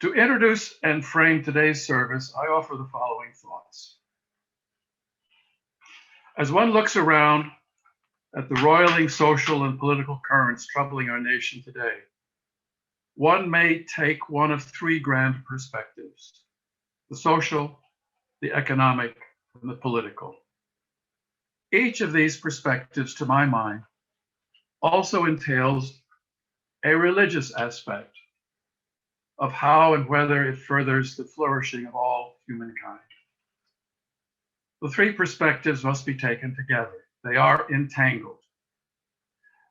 To introduce and frame today's service, I offer the following thoughts. As one looks around at the roiling social and political currents troubling our nation today, one may take one of three grand perspectives: the social, the economic, and the political. Each of these perspectives, to my mind, also entails a religious aspect of how and whether it furthers the flourishing of all humankind. The three perspectives must be taken together. They are entangled.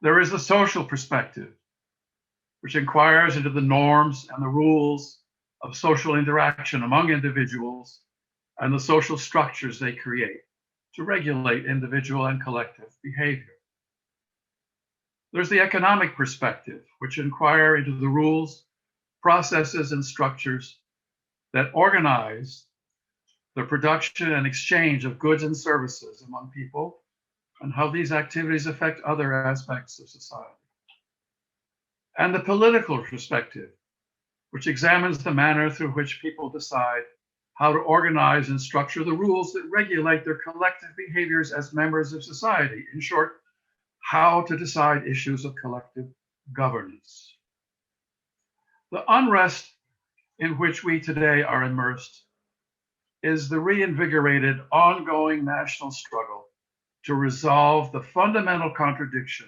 There is the social perspective, which inquires into the norms and the rules of social interaction among individuals and the social structures they create to regulate individual and collective behavior. There's the economic perspective, which inquire into the rules, processes, and structures that organize the production and exchange of goods and services among people, and how these activities affect other aspects of society. And the political perspective, which examines the manner through which people decide how to organize and structure the rules that regulate their collective behaviors as members of society. In short, how to decide issues of collective governance. The unrest in which we today are immersed is the reinvigorated, ongoing national struggle to resolve the fundamental contradiction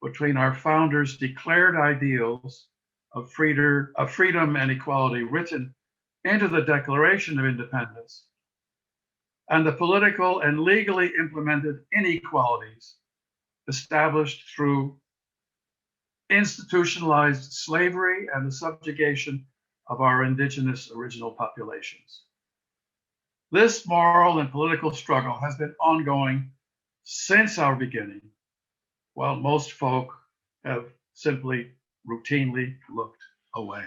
between our founders' declared ideals of freedom and equality written into the Declaration of Independence and the political and legally implemented inequalities established through institutionalized slavery and the subjugation of our indigenous original populations. This moral and political struggle has been ongoing since our beginning, while most folk have simply routinely looked away.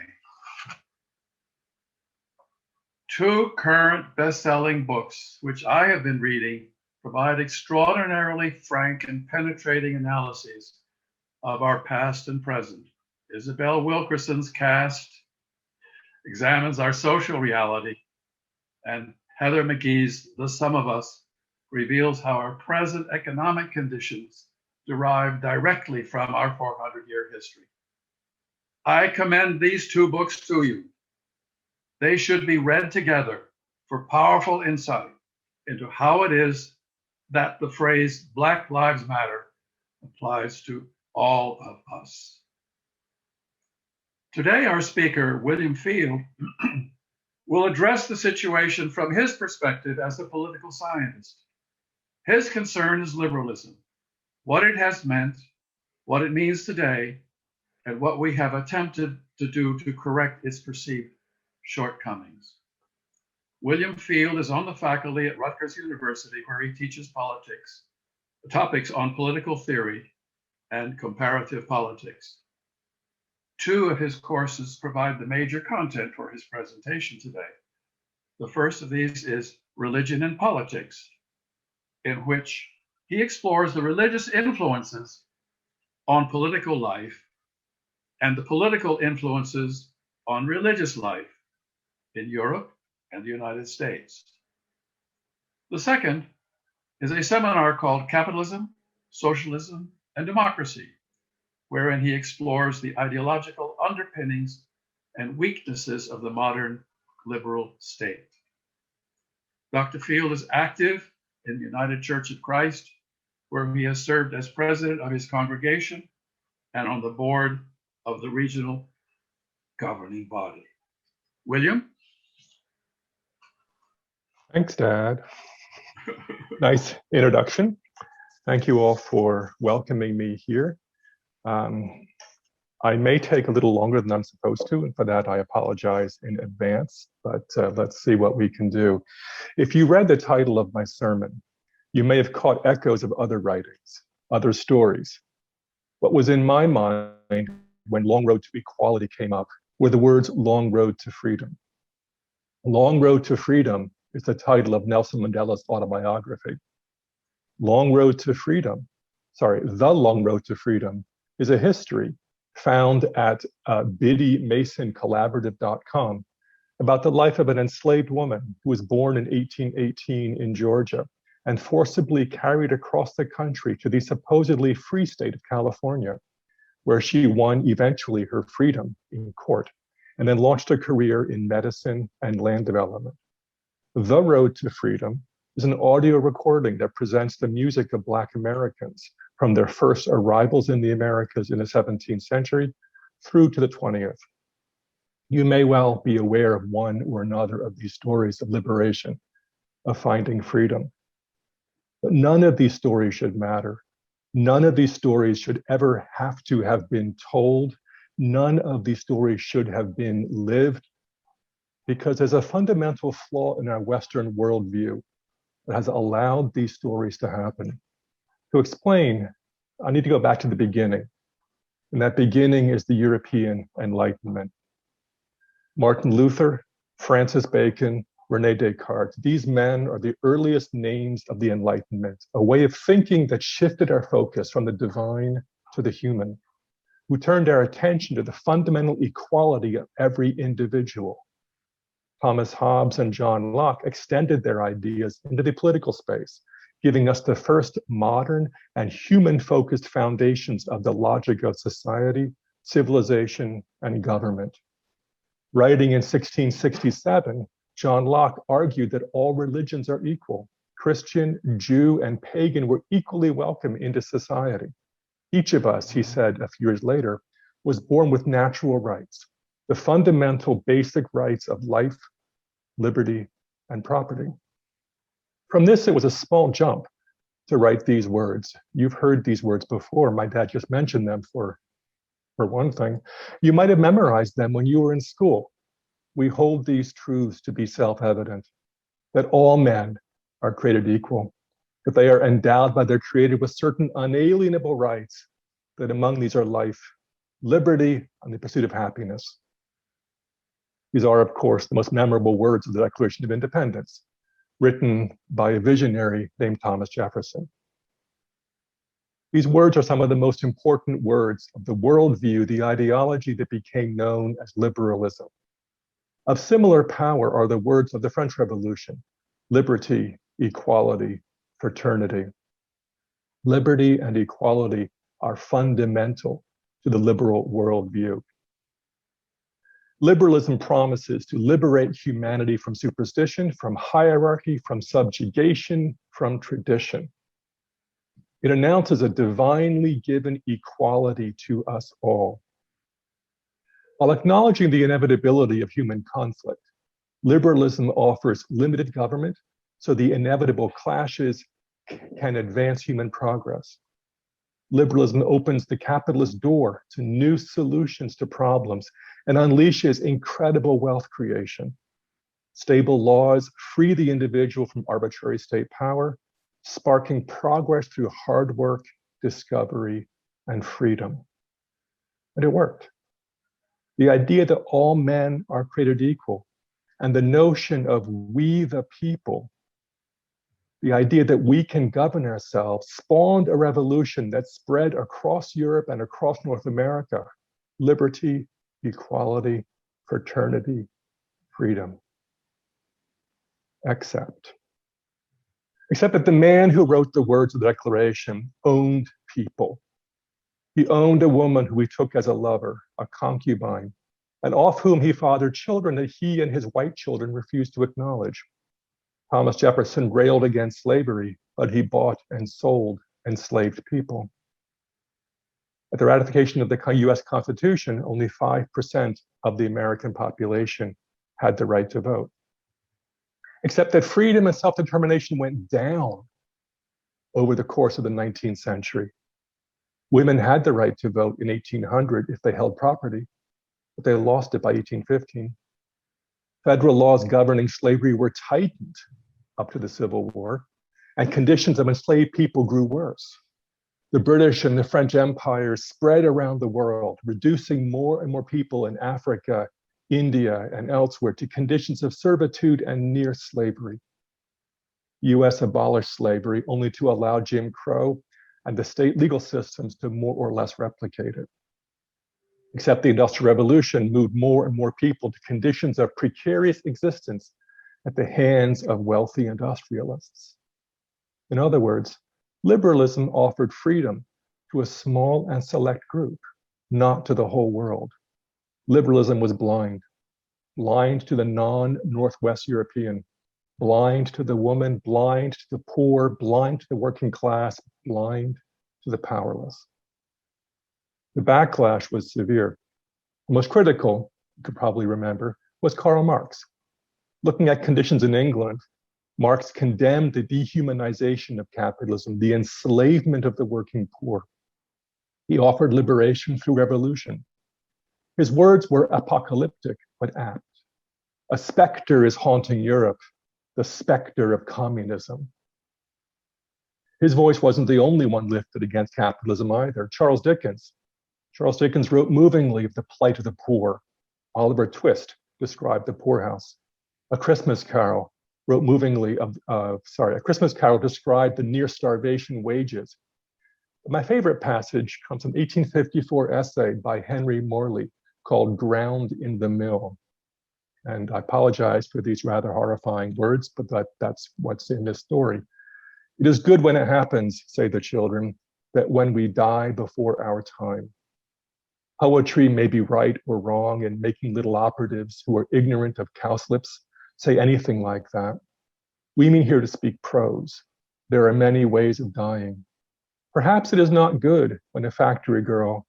Two current best-selling books, which I have been reading, provide extraordinarily frank and penetrating analyses of our past and present. Isabel Wilkerson's Caste examines our social reality, and Heather McGee's The Sum of Us reveals how our present economic conditions derive directly from our 400-year history. I commend these two books to you. They should be read together for powerful insight into how it is that the phrase Black Lives Matter applies to all of us. Today, our speaker, William Field, will address the situation from his perspective as a political scientist. His concern is liberalism, what it has meant, what it means today, and what we have attempted to do to correct its perceived shortcomings. William Field is on the faculty at Rutgers University, where he teaches topics on political theory and comparative politics. Two of his courses provide the major content for his presentation today. The first of these is Religion and Politics, in which he explores the religious influences on political life and the political influences on religious life in Europe and the United States. The second is a seminar called Capitalism, Socialism, and Democracy, wherein he explores the ideological underpinnings and weaknesses of the modern liberal state. Dr. Field is active in the United Church of Christ, where he has served as president of his congregation and on the board of the regional governing body. William? Thanks, Dad. Nice introduction. Thank you all for welcoming me here. I may take a little longer than I'm supposed to, and for that I apologize in advance, but let's see what we can do. If you read the title of my sermon, you may have caught echoes of other writings, other stories. What was in my mind when Long Road to Equality came up were the words Long Road to Freedom. Long Road to Freedom is the title of Nelson Mandela's autobiography. The Long Road to Freedom is a history found at biddymasoncollaborative.com, about the life of an enslaved woman who was born in 1818 in Georgia and forcibly carried across the country to the supposedly free state of California, where she won eventually her freedom in court, and then launched a career in medicine and land development. The Road to Freedom is an audio recording that presents the music of Black Americans from their first arrivals in the Americas in the 17th century through to the 20th. You may well be aware of one or another of these stories of liberation, of finding freedom. But none of these stories should matter. None of these stories should ever have to have been told. None of these stories should have been lived, because there's a fundamental flaw in our Western worldview that has allowed these stories to happen. To explain, I need to go back to the beginning. And that beginning is the European Enlightenment. Martin Luther, Francis Bacon, René Descartes, these men are the earliest names of the Enlightenment, a way of thinking that shifted our focus from the divine to the human, who turned our attention to the fundamental equality of every individual. Thomas Hobbes and John Locke extended their ideas into the political space, giving us the first modern and human-focused foundations of the logic of society, civilization, and government. Writing in 1667, John Locke argued that all religions are equal. Christian, Jew, and pagan were equally welcome into society. Each of us, he said a few years later, was born with natural rights, the fundamental basic rights of life, liberty, and property. From this, it was a small jump to write these words. You've heard these words before. My dad just mentioned them for one thing. You might have memorized them when you were in school. We hold these truths to be self-evident, that all men are created equal, that they are endowed by their Creator with certain unalienable rights, that among these are life, liberty, and the pursuit of happiness. These are, of course, the most memorable words of the Declaration of Independence, written by a visionary named Thomas Jefferson. These words are some of the most important words of the worldview, the ideology that became known as liberalism. Of similar power are the words of the French Revolution: liberty, equality, fraternity. Liberty and equality are fundamental to the liberal worldview. Liberalism promises to liberate humanity from superstition, from hierarchy, from subjugation, from tradition. It announces a divinely given equality to us all. While acknowledging the inevitability of human conflict, liberalism offers limited government so the inevitable clashes can advance human progress. Liberalism opens the capitalist door to new solutions to problems and unleashes incredible wealth creation. Stable laws free the individual from arbitrary state power, sparking progress through hard work, discovery, and freedom. And it worked. The idea that all men are created equal, and the notion of we the people, the idea that we can govern ourselves, spawned a revolution that spread across Europe and across North America: liberty, equality, fraternity, freedom. Except that the man who wrote the words of the Declaration owned people. He owned a woman who he took as a lover, a concubine, and off whom he fathered children that he and his white children refused to acknowledge. Thomas Jefferson railed against slavery, but he bought and sold enslaved people. At the ratification of the US Constitution, only 5% of the American population had the right to vote. Except that freedom and self-determination went down over the course of the 19th century. Women had the right to vote in 1800 if they held property, but they lost it by 1815. Federal laws governing slavery were tightened up to the Civil War, and conditions of enslaved people grew worse. The British and the French empires spread around the world, reducing more and more people in Africa, India, and elsewhere to conditions of servitude and near slavery. US abolished slavery only to allow Jim Crow and the state legal systems to more or less replicate it. Except the Industrial Revolution moved more and more people to conditions of precarious existence at the hands of wealthy industrialists. In other words, liberalism offered freedom to a small and select group, not to the whole world. Liberalism was blind to the non-Northwest European, blind to the woman, blind to the poor, blind to the working class, blind to the powerless. The backlash was severe. The most critical, you could probably remember, was Karl Marx. Looking at conditions in England, Marx condemned the dehumanization of capitalism, the enslavement of the working poor. He offered liberation through revolution. His words were apocalyptic but apt. A specter is haunting Europe, the specter of communism. His voice wasn't the only one lifted against capitalism either. Charles Dickens wrote movingly of the plight of the poor. Oliver Twist described the poorhouse. A Christmas Carol described the near starvation wages. My favorite passage comes from an 1854 essay by Henry Morley called Ground in the Mill. And I apologize for these rather horrifying words, but that's what's in this story. It is good when it happens, say the children, that when we die before our time. Poetry may be right or wrong, and making little operatives who are ignorant of cowslips say anything like that. We mean here to speak prose. There are many ways of dying. Perhaps it is not good when a factory girl,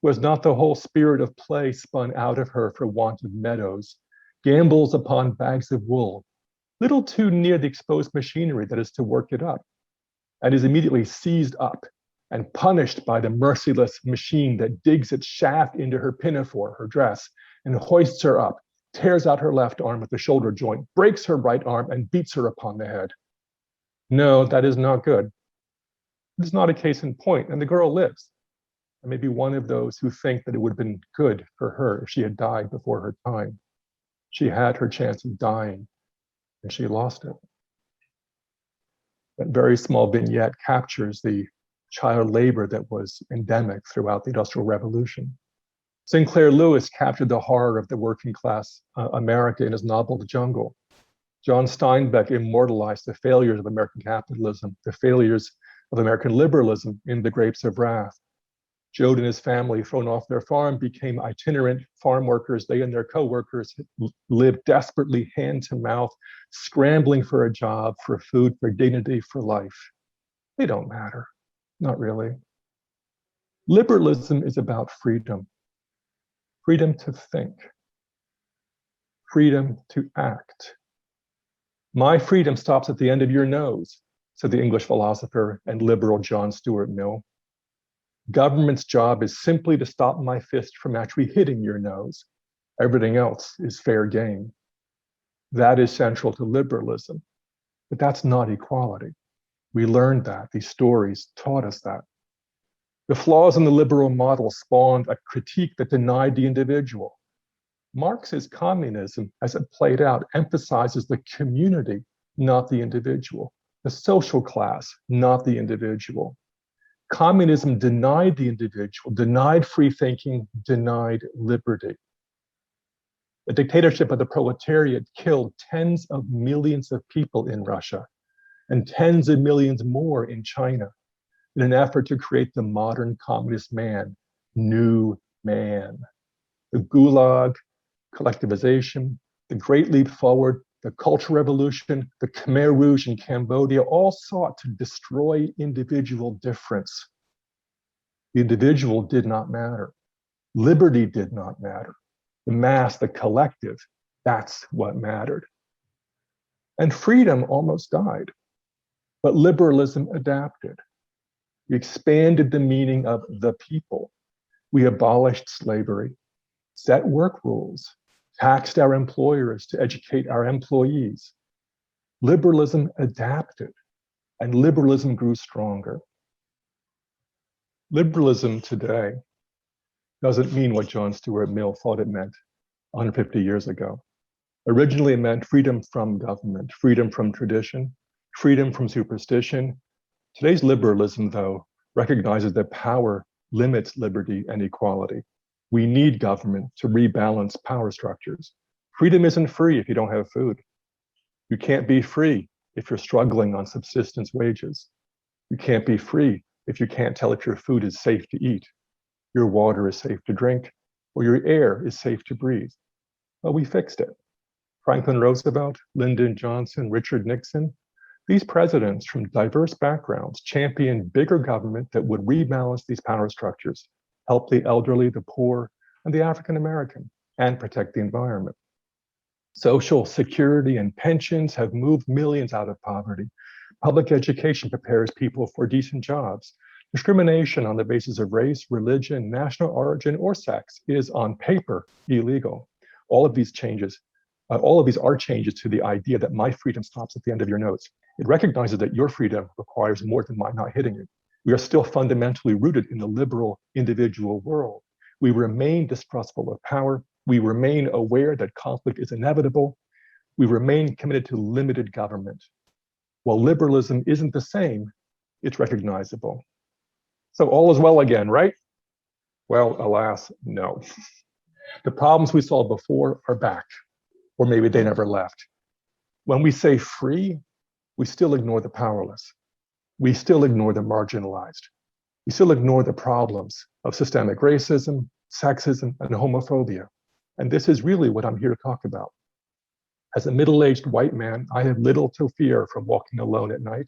who has not the whole spirit of play spun out of her for want of meadows, gambles upon bags of wool, little too near the exposed machinery that is to work it up, and is immediately seized up and punished by the merciless machine that digs its shaft into her pinafore, her dress, and hoists her up, tears out her left arm at the shoulder joint, breaks her right arm, and beats her upon the head. No, that is not good. It is not a case in point, and the girl lives. I may be one of those who think that it would have been good for her if she had died before her time. She had her chance of dying, and she lost it. That very small vignette captures the child labor that was endemic throughout the Industrial Revolution. Sinclair Lewis captured the horror of the working class America in his novel, The Jungle. John Steinbeck immortalized the failures of American capitalism, the failures of American liberalism in The Grapes of Wrath. Joad and his family, thrown off their farm, became itinerant farm workers. They and their co-workers lived desperately hand to mouth, scrambling for a job, for food, for dignity, for life. They don't matter, not really. Liberalism is about freedom. Freedom to think. Freedom to act. My freedom stops at the end of your nose, said the English philosopher and liberal John Stuart Mill. Government's job is simply to stop my fist from actually hitting your nose. Everything else is fair game. That is central to liberalism, but that's not equality. We learned that. These stories taught us that. The flaws in the liberal model spawned a critique that denied the individual. Marx's communism, as it played out, emphasizes the community, not the individual, the social class, not the individual. Communism denied the individual, denied free thinking, denied liberty. The dictatorship of the proletariat killed tens of millions of people in Russia and tens of millions more in China in an effort to create the modern communist man, new man. The Gulag, collectivization, the Great Leap Forward, the Cultural Revolution, the Khmer Rouge in Cambodia all sought to destroy individual difference. The individual did not matter. Liberty did not matter. The mass, the collective, that's what mattered. And freedom almost died, but liberalism adapted. We expanded the meaning of the people. We abolished slavery, set work rules, taxed our employers to educate our employees. Liberalism adapted, and liberalism grew stronger. Liberalism today doesn't mean what John Stuart Mill thought it meant 150 years ago. Originally, it meant freedom from government, freedom from tradition, freedom from superstition. Today's liberalism, though, recognizes that power limits liberty and equality. We need government to rebalance power structures. Freedom isn't free if you don't have food. You can't be free if you're struggling on subsistence wages. You can't be free if you can't tell if your food is safe to eat, your water is safe to drink, or your air is safe to breathe. Well, we fixed it. Franklin Roosevelt, Lyndon Johnson, Richard Nixon, these presidents from diverse backgrounds championed bigger government that would rebalance these power structures, help the elderly, the poor, and the African American, and protect the environment. Social security and pensions have moved millions out of poverty. Public education prepares people for decent jobs. Discrimination on the basis of race, religion, national origin, or sex is on paper illegal. All of these are changes to the idea that my freedom stops at the end of your nose. It recognizes that your freedom requires more than my not hitting you. We are still fundamentally rooted in the liberal individual world. We remain distrustful of power. We remain aware that conflict is inevitable. We remain committed to limited government. While liberalism isn't the same, it's recognizable. So all is well again, right? Well, alas, no. The problems we saw before are back, or maybe they never left. When we say free, we still ignore the powerless. We still ignore the marginalized. We still ignore the problems of systemic racism, sexism, and homophobia. And this is really what I'm here to talk about. As a middle-aged white man, I have little to fear from walking alone at night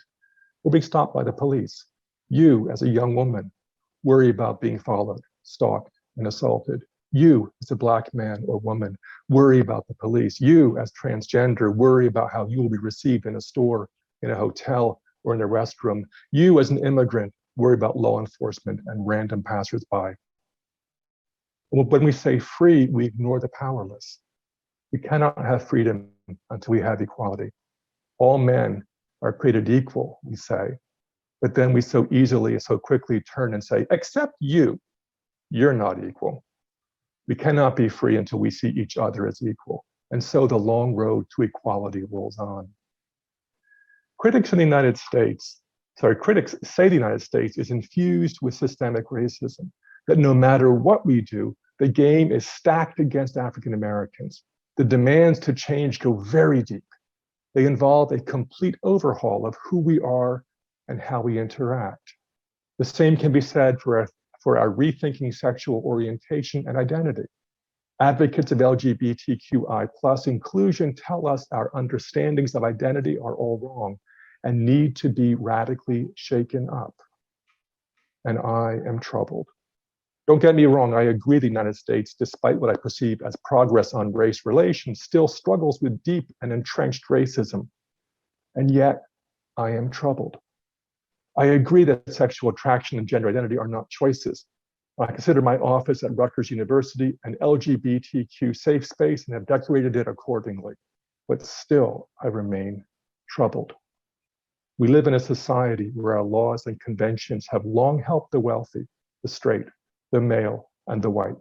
or being stopped by the police. You, as a young woman, worry about being followed, stalked, and assaulted. You, as a Black man or woman, worry about the police. You, as transgender, worry about how you will be received in a store, in a hotel, or in a restroom. You, as an immigrant, worry about law enforcement and random passersby. When we say free, we ignore the powerless. We cannot have freedom until we have equality. All men are created equal, we say, but then we so easily and so quickly turn and say, except you, you're not equal. We cannot be free until we see each other as equal. And so the long road to equality rolls on. Critics say the United States is infused with systemic racism, that no matter what we do, the game is stacked against African Americans. The demands to change go very deep. They involve a complete overhaul of who we are and how we interact. The same can be said for our rethinking sexual orientation and identity. Advocates of LGBTQI+ inclusion tell us our understandings of identity are all wrong and need to be radically shaken up. And I am troubled. Don't get me wrong, I agree the United States, despite what I perceive as progress on race relations, still struggles with deep and entrenched racism. And yet, I am troubled. I agree that sexual attraction and gender identity are not choices. I consider my office at Rutgers University an LGBTQ safe space and have decorated it accordingly. But still, I remain troubled. We live in a society where our laws and conventions have long helped the wealthy, the straight, the male, and the white.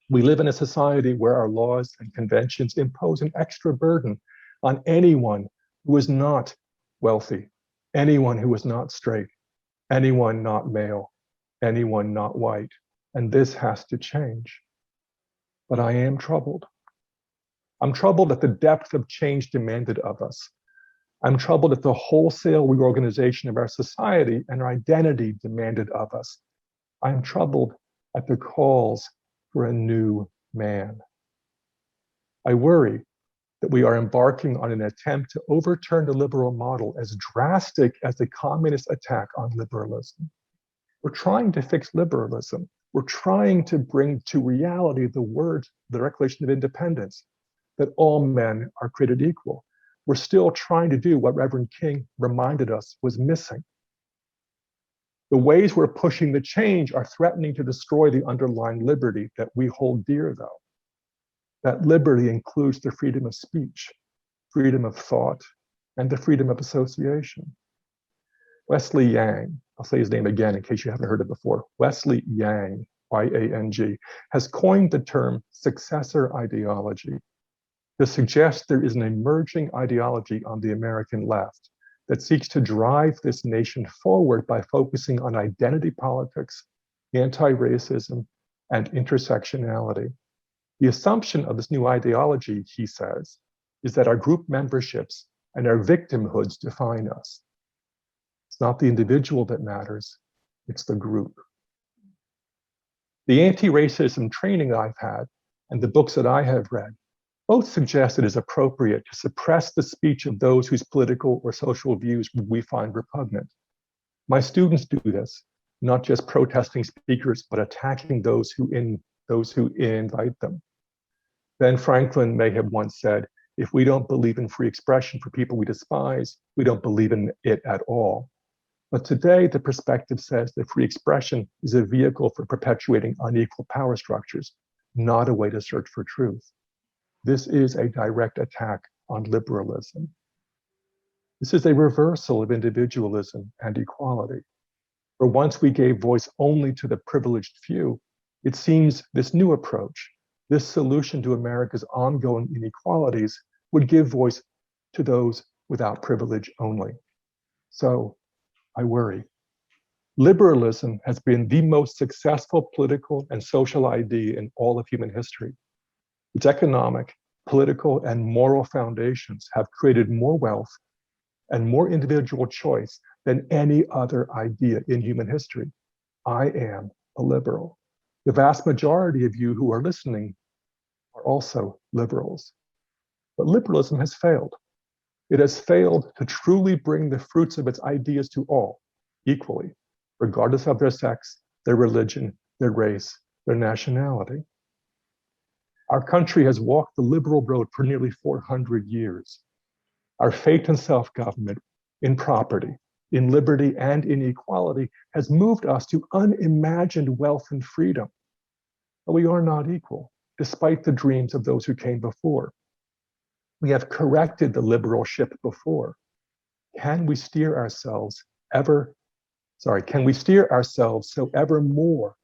We live in a society where our laws and conventions impose an extra burden on anyone who is not wealthy, anyone who is not straight, anyone not male, anyone not white. And this has to change. But I am troubled. I'm troubled at the depth of change demanded of us. I'm troubled at the wholesale reorganization of our society and our identity demanded of us. I am troubled at the calls for a new man. I worry that we are embarking on an attempt to overturn the liberal model as drastic as the communist attack on liberalism. We're trying to fix liberalism. We're trying to bring to reality the Declaration of Independence, that all men are created equal. We're still trying to do what Reverend King reminded us was missing. The ways we're pushing the change are threatening to destroy the underlying liberty that we hold dear, though. That liberty includes the freedom of speech, freedom of thought, and the freedom of association. Wesley Yang, I'll say his name again in case you haven't heard it before. Wesley Yang, Y-A-N-G, has coined the term successor ideology to suggest there is an emerging ideology on the American left that seeks to drive this nation forward by focusing on identity politics, anti-racism, and intersectionality. The assumption of this new ideology, he says, is that our group memberships and our victimhoods define us. It's not the individual that matters, it's the group. The anti-racism training I've had and the books that I have read both suggest it is appropriate to suppress the speech of those whose political or social views we find repugnant. My students do this, not just protesting speakers, but attacking those who invite them. Ben Franklin may have once said, if we don't believe in free expression for people we despise, we don't believe in it at all. But today, the perspective says that free expression is a vehicle for perpetuating unequal power structures, not a way to search for truth. This is a direct attack on liberalism. This is a reversal of individualism and equality. For once we gave voice only to the privileged few, it seems this new approach, this solution to America's ongoing inequalities, would give voice to those without privilege only. So I worry. Liberalism has been the most successful political and social idea in all of human history. Its economic, political, and moral foundations have created more wealth and more individual choice than any other idea in human history. I am a liberal. The vast majority of you who are listening are also liberals. But liberalism has failed. It has failed to truly bring the fruits of its ideas to all equally, regardless of their sex, their religion, their race, their nationality. Our country has walked the liberal road for nearly 400 years. Our faith in self-government, in property, in liberty, and in equality has moved us to unimagined wealth and freedom. But we are not equal, despite the dreams of those who came before. We have corrected the liberal ship before. Can we steer ourselves so ever more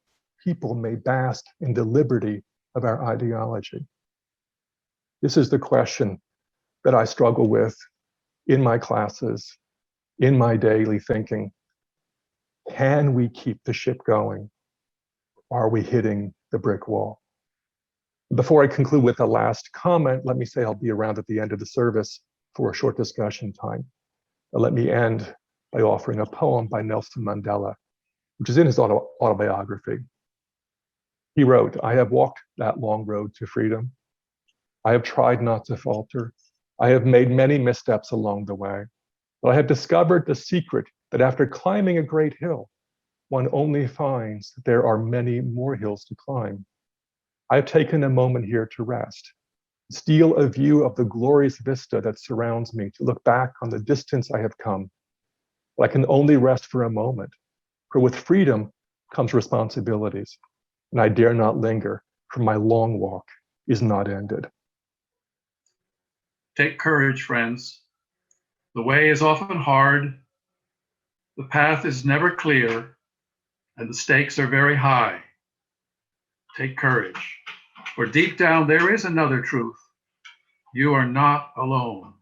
people may bask in the liberty of our ideology? This is the question that I struggle with in my classes, in my daily thinking. Can we keep the ship going? Are we hitting the brick wall? Before I conclude with the last comment, let me say I'll be around at the end of the service for a short discussion time. Let me end by offering a poem by Nelson Mandela, which is in his autobiography. He wrote, "I have walked that long road to freedom. I have tried not to falter. I have made many missteps along the way, but I have discovered the secret that after climbing a great hill, one only finds that there are many more hills to climb. I have taken a moment here to rest, steal a view of the glorious vista that surrounds me, to look back on the distance I have come. But I can only rest for a moment, for with freedom comes responsibilities, and I dare not linger, for my long walk is not ended." Take courage, friends. The way is often hard, the path is never clear, and the stakes are very high. Take courage, for deep down there is another truth. You are not alone.